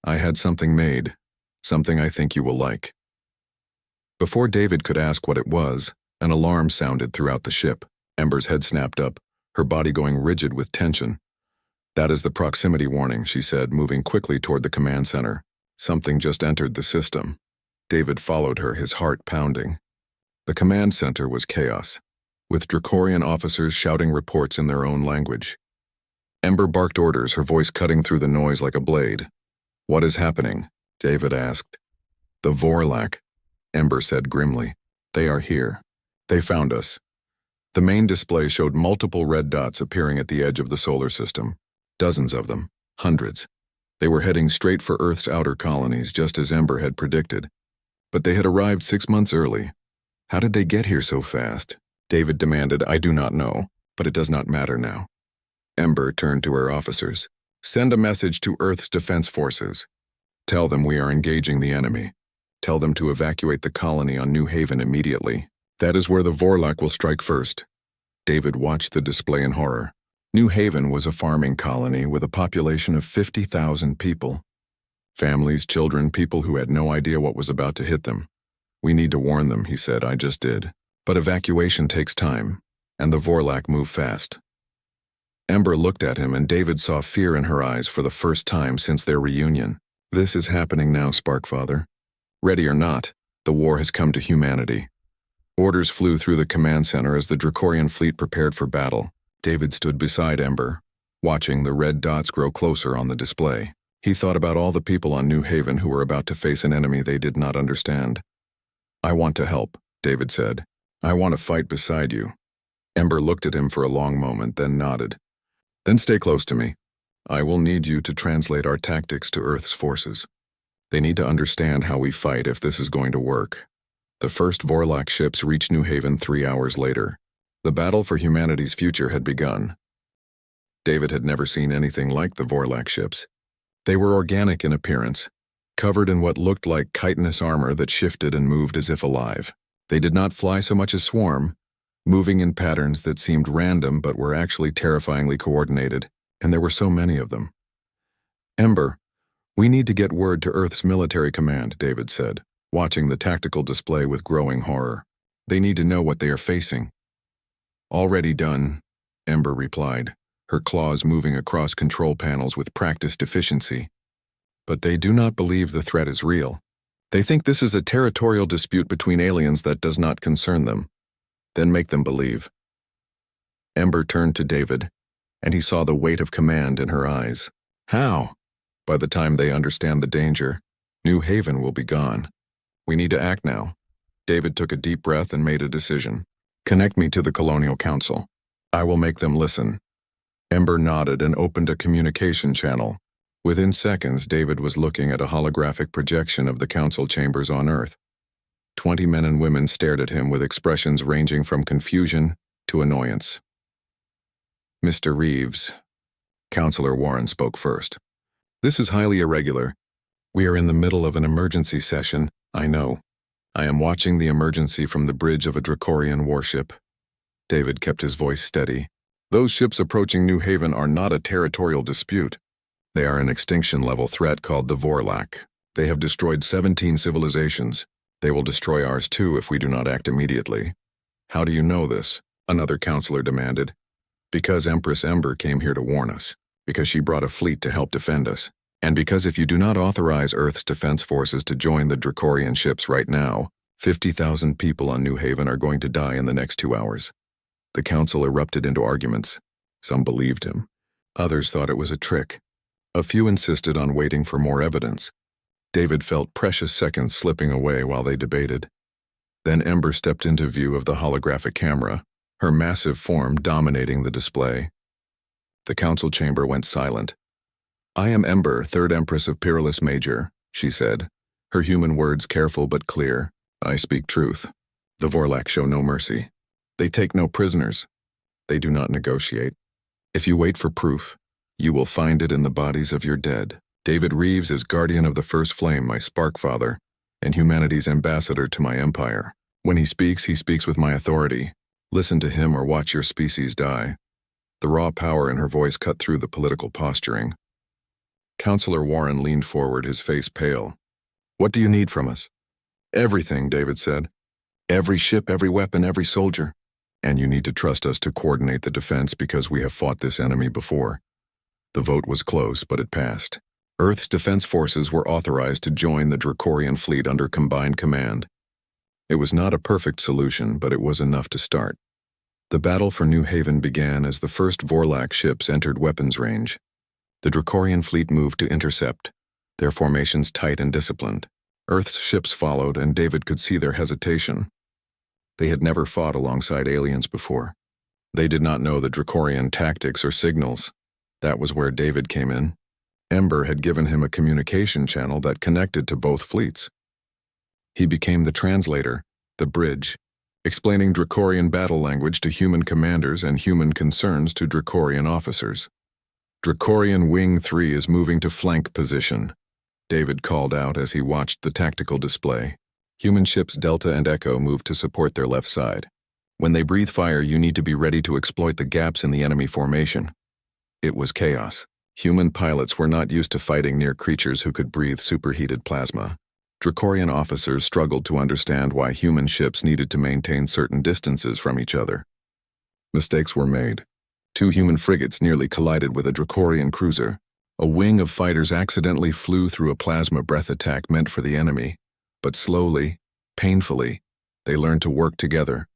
I had something made, something I think you will like." Before David could ask what it was, an alarm sounded throughout the ship. Ember's head snapped up, her body going rigid with tension. "That is the proximity warning," she said, moving quickly toward the command center. "Something just entered the system." David followed her, his heart pounding. The command center was chaos, with Dracorian officers shouting reports in their own language. Ember barked orders, her voice cutting through the noise like a blade. "What is happening?" David asked. "The Vorlac," Ember said grimly. "They are here. They found us." The main display showed multiple red dots appearing at the edge of the solar system. Dozens of them. Hundreds. They were heading straight for Earth's outer colonies, just as Ember had predicted. But they had arrived 6 months early. How did they get here so fast? David demanded. "I do not know, but it does not matter now." Ember turned to her officers. "Send a message to Earth's defense forces. Tell them we are engaging the enemy. Tell them to evacuate the colony on New Haven immediately. That is where the Vorlac will strike first." David watched the display in horror. New Haven was a farming colony with a population of 50,000 people. Families, children, people who had no idea what was about to hit them. "We need to warn them," he said. "I just did. But evacuation takes time, and the Vorlac move fast." Ember looked at him, and David saw fear in her eyes for the first time since their reunion. "This is happening now, Sparkfather. Ready or not, the war has come to humanity." Orders flew through the command center as the Dracorian fleet prepared for battle. David stood beside Ember, watching the red dots grow closer on the display. He thought about all the people on New Haven who were about to face an enemy they did not understand. "I want to help," David said. "I want to fight beside you." Ember looked at him for a long moment, then nodded. "Then stay close to me. I will need you to translate our tactics to Earth's forces. They need to understand how we fight if this is going to work." The first Vorlac ships reached New Haven 3 hours later. The battle for humanity's future had begun. David had never seen anything like the Vorlac ships. They were organic in appearance, covered in what looked like chitinous armor that shifted and moved as if alive. They did not fly so much as swarm, moving in patterns that seemed random but were actually terrifyingly coordinated, and there were so many of them. "Ember, we need to get word to Earth's military command," David said, watching the tactical display with growing horror. "They need to know what they are facing." "Already done," Ember replied, her claws moving across control panels with practiced efficiency. "But they do not believe the threat is real. They think this is a territorial dispute between aliens that does not concern them. Then make them believe." Ember turned to David, and he saw the weight of command in her eyes. "How?" "By the time they understand the danger, New Haven will be gone. We need to act now." David took a deep breath and made a decision. "Connect me to the Colonial Council. I will make them listen." Ember nodded and opened a communication channel. Within seconds, David was looking at a holographic projection of the council chambers on Earth. 20 men and women stared at him with expressions ranging from confusion to annoyance. "Mr. Reeves," Counselor Warren spoke first. "This is highly irregular. We are in the middle of an emergency session, I know. I am watching the emergency from the bridge of a Dracorian warship." David kept his voice steady. "Those ships approaching New Haven are not a territorial dispute. They are an extinction-level threat called the Vorlac. They have destroyed 17 civilizations. They will destroy ours too if we do not act immediately." "How do you know this?" another counselor demanded. Because Empress Ember came here to warn us, because she brought a fleet to help defend us, and because if you do not authorize Earth's defense forces to join the Dracorian ships right now, 50,000 people on New Haven are going to die in the next 2 hours. The council erupted into arguments. Some believed him. Others thought it was a trick. A few insisted on waiting for more evidence. David felt precious seconds slipping away while they debated. Then Ember stepped into view of the holographic camera, her massive form dominating the display. The council chamber went silent. "I am Ember, Third Empress of Peerless Major," she said, her human words careful but clear. "I speak truth. The Vorlac show no mercy. They take no prisoners. They do not negotiate. If you wait for proof, you will find it in the bodies of your dead. David Reeves is guardian of the first flame, my spark father, and humanity's ambassador to my empire. When he speaks with my authority. Listen to him or watch your species die." The raw power in her voice cut through the political posturing. Counselor Warren leaned forward, his face pale. "What do you need from us?" "Everything," David said. "Every ship, every weapon, every soldier. And you need to trust us to coordinate the defense because we have fought this enemy before." The vote was close, but it passed. Earth's defense forces were authorized to join the Dracorian fleet under combined command. It was not a perfect solution, but it was enough to start. The battle for New Haven began as the first Vorlac ships entered weapons range. The Dracorian fleet moved to intercept, their formations tight and disciplined. Earth's ships followed, and David could see their hesitation. They had never fought alongside aliens before. They did not know the Dracorian tactics or signals. That was where David came in. Ember had given him a communication channel that connected to both fleets. He became the translator, the bridge, explaining Dracorian battle language to human commanders and human concerns to Dracorian officers. "Dracorian Wing 3 is moving to flank position," David called out as he watched the tactical display. Human ships Delta and Echo moved to support their left side. When they breathe fire, you need to be ready to exploit the gaps in the enemy formation. It was chaos. Human pilots were not used to fighting near creatures who could breathe superheated plasma. Dracorian officers struggled to understand why human ships needed to maintain certain distances from each other. Mistakes were made. 2 human frigates nearly collided with a Dracorian cruiser. A wing of fighters accidentally flew through a plasma breath attack meant for the enemy, but slowly, painfully, they learned to work together.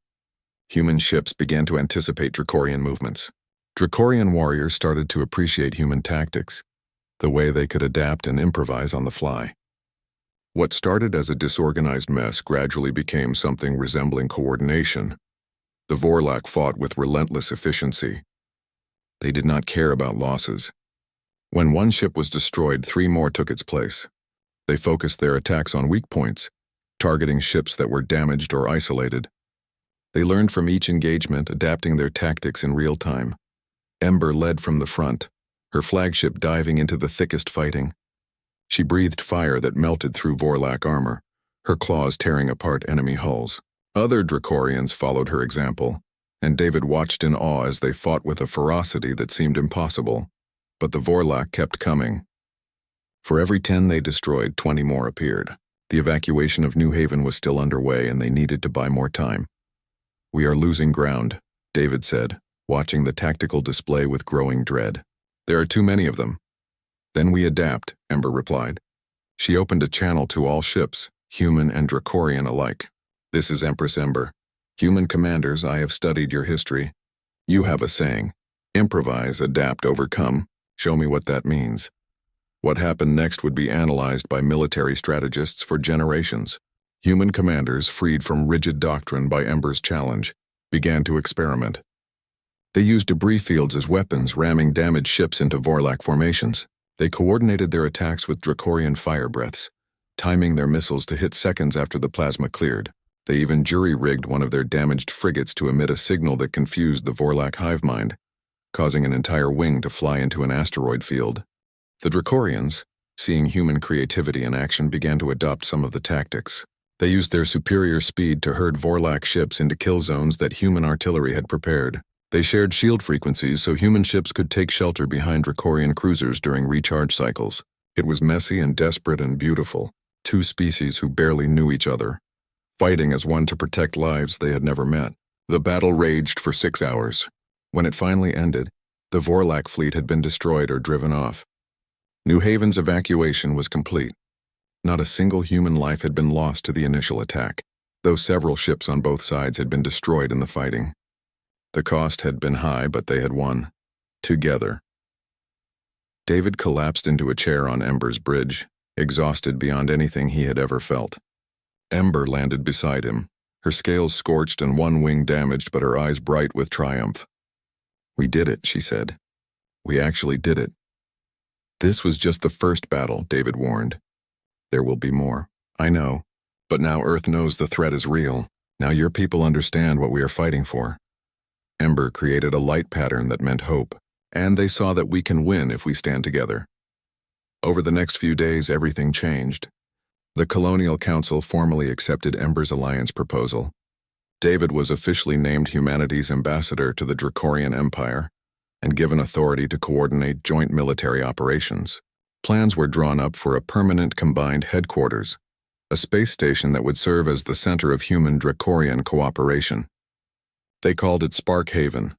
Human ships began to anticipate Dracorian movements. Dracorian warriors started to appreciate human tactics, the way they could adapt and improvise on the fly. What started as a disorganized mess gradually became something resembling coordination. The Vorlac fought with relentless efficiency. They did not care about losses. When one ship was destroyed, 3 more took its place. They focused their attacks on weak points, targeting ships that were damaged or isolated. They learned from each engagement, adapting their tactics in real time. Ember led from the front, her flagship diving into the thickest fighting. She breathed fire that melted through Vorlac armor, her claws tearing apart enemy hulls. Other Dracorians followed her example, and David watched in awe as they fought with a ferocity that seemed impossible. But the Vorlac kept coming. For every 10 they destroyed, 20 more appeared. The evacuation of New Haven was still underway, and they needed to buy more time. "We are losing ground," David said, watching the tactical display with growing dread. "There are too many of them." "Then we adapt," Ember replied. She opened a channel to all ships, human and Dracorian alike. "This is Empress Ember. Human commanders, I have studied your history. You have a saying, improvise, adapt, overcome. Show me what that means." What happened next would be analyzed by military strategists for generations. Human commanders, freed from rigid doctrine by Ember's challenge, began to experiment. They used debris fields as weapons, ramming damaged ships into Vorlac formations. They coordinated their attacks with Dracorian fire breaths, timing their missiles to hit seconds after the plasma cleared. They even jury-rigged one of their damaged frigates to emit a signal that confused the Vorlac hive mind, causing an entire wing to fly into an asteroid field. The Dracorians, seeing human creativity in action, began to adopt some of the tactics. They used their superior speed to herd Vorlac ships into kill zones that human artillery had prepared. They shared shield frequencies so human ships could take shelter behind Dracorian cruisers during recharge cycles. It was messy and desperate and beautiful, 2 species who barely knew each other, fighting as one to protect lives they had never met. The battle raged for 6 hours. When it finally ended, the Vorlac fleet had been destroyed or driven off. New Haven's evacuation was complete. Not a single human life had been lost to the initial attack, though several ships on both sides had been destroyed in the fighting. The cost had been high, but they had won. Together. David collapsed into a chair on Ember's bridge, exhausted beyond anything he had ever felt. Ember landed beside him, her scales scorched and one wing damaged, but her eyes bright with triumph. "We did it," she said. "We actually did it." "This was just the first battle," David warned. "There will be more." "I know, but now Earth knows the threat is real. Now your people understand what we are fighting for." Ember created a light pattern that meant hope, and they saw that we can win if we stand together. Over the next few days, everything changed. The Colonial Council formally accepted Ember's alliance proposal. David was officially named humanity's ambassador to the Dracorian Empire and given authority to coordinate joint military operations. Plans were drawn up for a permanent combined headquarters, a space station that would serve as the center of human-Dracorian cooperation. They called it Spark Haven.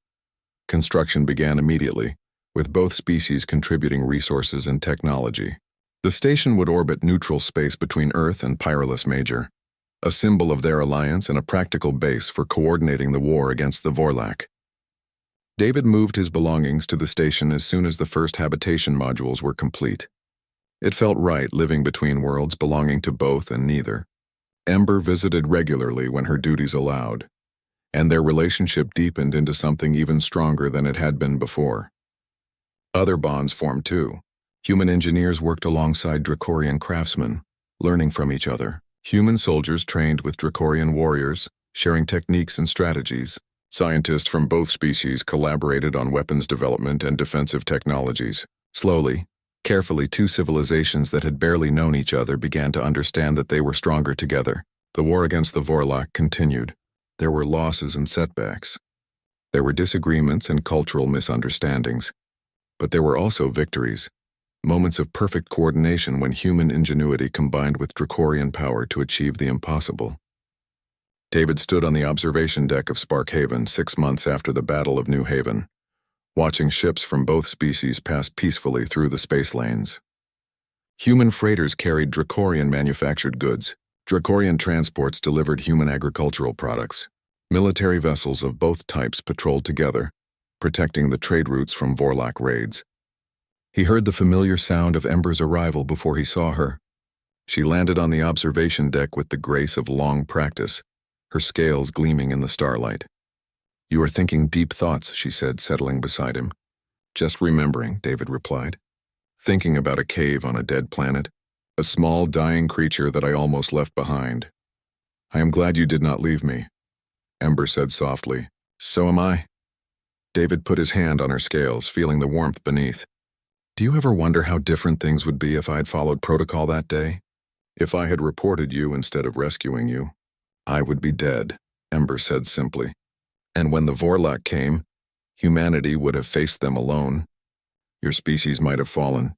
Construction began immediately, with both species contributing resources and technology. The station would orbit neutral space between Earth and Pyralus Major, a symbol of their alliance and a practical base for coordinating the war against the Vorlac. David moved his belongings to the station as soon as the first habitation modules were complete. It felt right living between worlds belonging to both and neither. Ember visited regularly when her duties allowed, and their relationship deepened into something even stronger than it had been before. Other bonds formed too. Human engineers worked alongside Dracorian craftsmen, learning from each other. Human soldiers trained with Dracorian warriors, sharing techniques and strategies. Scientists from both species collaborated on weapons development and defensive technologies. Slowly, carefully, two civilizations that had barely known each other began to understand that they were stronger together. The war against the Vorlac continued. There were losses and setbacks. There were disagreements and cultural misunderstandings. But there were also victories, moments of perfect coordination when human ingenuity combined with Dracorian power to achieve the impossible. David stood on the observation deck of Spark Haven 6 months after the Battle of New Haven, watching ships from both species pass peacefully through the space lanes. Human freighters carried Dracorian manufactured goods. Dracorian transports delivered human agricultural products. Military vessels of both types patrolled together, protecting the trade routes from Vorlac raids. He heard the familiar sound of Ember's arrival before he saw her. She landed on the observation deck with the grace of long practice, her scales gleaming in the starlight. "You are thinking deep thoughts," she said, settling beside him. "Just remembering," David replied. "Thinking about a cave on a dead planet, a small dying creature that I almost left behind. I am glad you did not leave me," Ember said softly. "So am I." David put his hand on her scales, feeling the warmth beneath. "Do you ever wonder how different things would be if I had followed protocol that day? If I had reported you instead of rescuing you? I would be dead," Ember said simply. "And when the Vorlac came, humanity would have faced them alone. Your species might have fallen.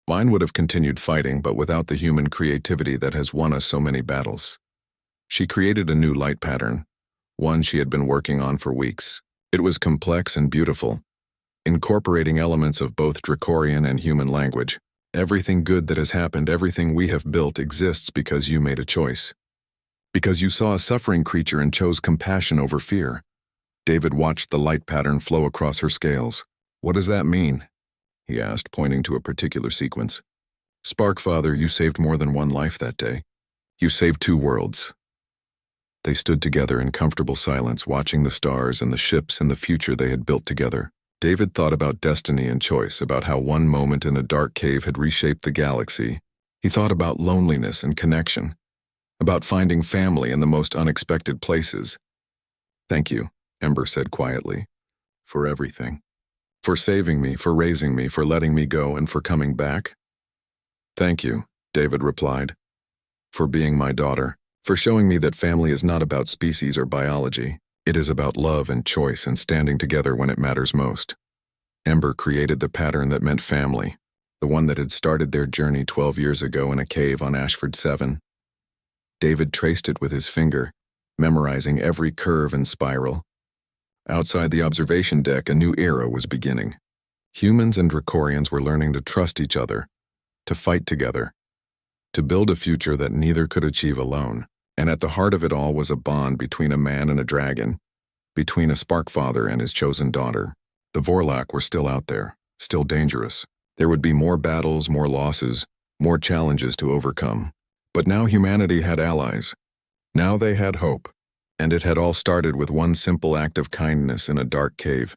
Mine would have continued fighting, but without the human creativity that has won us so many battles." She created a new light pattern, one she had been working on for weeks. It was complex and beautiful, incorporating elements of both Dracorian and human language. "Everything good that has happened, everything we have built exists because you made a choice. Because you saw a suffering creature and chose compassion over fear." David watched the light pattern flow across her scales. "What does that mean?" he asked, pointing to a particular sequence. "Sparkfather, you saved more than one life that day. You saved 2 worlds." They stood together in comfortable silence, watching the stars and the ships and the future they had built together. David thought about destiny and choice, about how one moment in a dark cave had reshaped the galaxy. He thought about loneliness and connection, about finding family in the most unexpected places. "Thank you," Ember said quietly, "for everything. For saving me, for raising me, for letting me go, and for coming back." "Thank you," David replied, "for being my daughter, for showing me that family is not about species or biology. It is about love and choice and standing together when it matters most." Ember created the pattern that meant family, the one that had started their journey 12 years ago in a cave on Ashford 7. David traced it with his finger, memorizing every curve and spiral, Outside the observation deck, a new era was beginning. Humans and Dracorians were learning to trust each other, to fight together, to build a future that neither could achieve alone. And at the heart of it all was a bond between a man and a dragon, between a Sparkfather and his chosen daughter. The Vorlac were still out there, still dangerous. There would be more battles, more losses, more challenges to overcome. But now humanity had allies. Now they had hope. And it had all started with one simple act of kindness in a dark cave,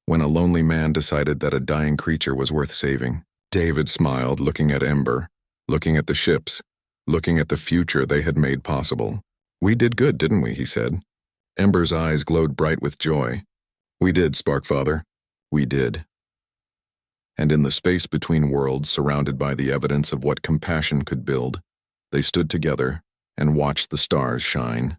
when a lonely man decided that a dying creature was worth saving. David smiled, looking at Ember, looking at the ships, looking at the future they had made possible. "We did good, didn't we?" he said. Ember's eyes glowed bright with joy. "We did, Sparkfather. We did." And in the space between worlds, surrounded by the evidence of what compassion could build, they stood together and watched the stars shine.